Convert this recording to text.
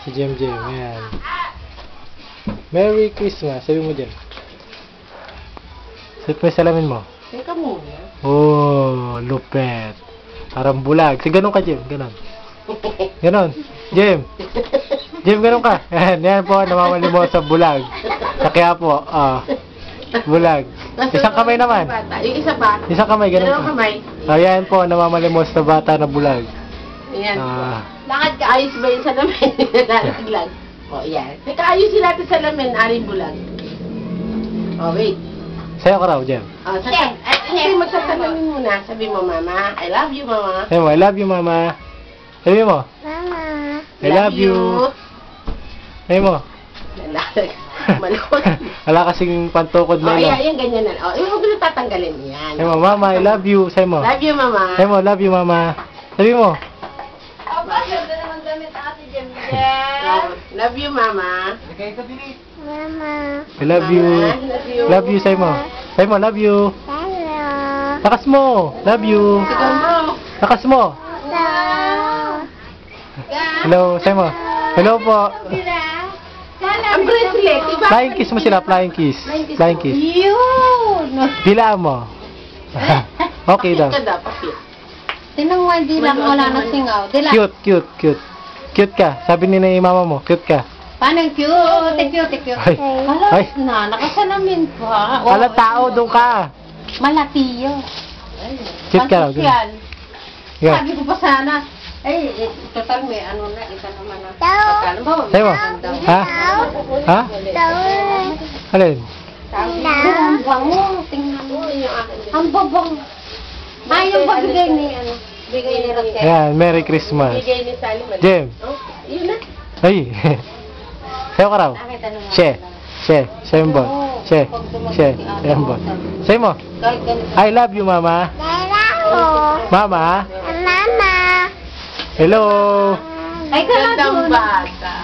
Si Jem. Ayan. Merry Christmas. Sabi mo, Jem. Set mo yung salamin mo. Teka muna. Oh, lupet. Parang bulag. Sige, ganun ka, Jem. Ganun. Ganon. Jem, ganon ka. Yan po, namamali mo sa bulag. Sa kaya po, bulag. Isang kamay naman. Yung isa pa. Isang kamay, ganon Dalawang ka. kamay. Yan po, namamali mo sa bata na bulag. Ayan. Lakad ka, ayos ba yung salamin? Nalaglag. O, yan. Nakaayos sila natin salamin, aring bulag. O, wait. Sayo ka raw, Jem. O, sabi magsasalamin muna. Sabi mo, Mama, I love you, Mama. Sabi mo, I love you, Mama. Sabi mo, Mama. I love you. Sabi mo, Malakot. wala kasing pantukod O, na ayan, ganyan na. O, huwag mo na tatanggalin. Yan. Sabi mo, Mama, I love you. Sabi mo, Love you, Mama. sabi mo, love you, Mama. Sabi mo, Love you, Mama. Mama. I love you. Love you. Love you, sabi mo. Sabi mo, love you. Hello. Lakas mo. Love you. Sigaw mo. Lakas mo. Hello, sabi mo. Hello po. Ang bracelet, iba. Flying kiss mo sila, flying kiss. Flying kiss. Yun! Dilaan mo. Okay daw. Pakit ka daw, pakit. Tinang hindi lang wala na singaw. Dila. Cute. Cute ka. Sabi ni mama mo, cute ka. Paano cute? Cute. Ay. Ay. Hala, na, nakasalamin pa. Ala tao, doon ka. Malatiyo. Cute ka raw. Pansosyal. Yeah. Sabi ko pa sana, total may ano na, isa naman na. Tao. Sabi mo. Ha? Ha? Tao. Alin? Ang bango, tingnan mo. Ang babang. Yung pagbigay ni, bigay ni Rochelle. Ayan, Merry Christmas. Bigay ni Sally. Jem. Oh, yun na. Ay. Sayo ka raw. Nakita nyo nga. Sayo mo. Sayo mo. Sayo mo. Kahit ganito. I love you, Mama. Hello. Mama. Mama. Hello. Ay, Gandang bata.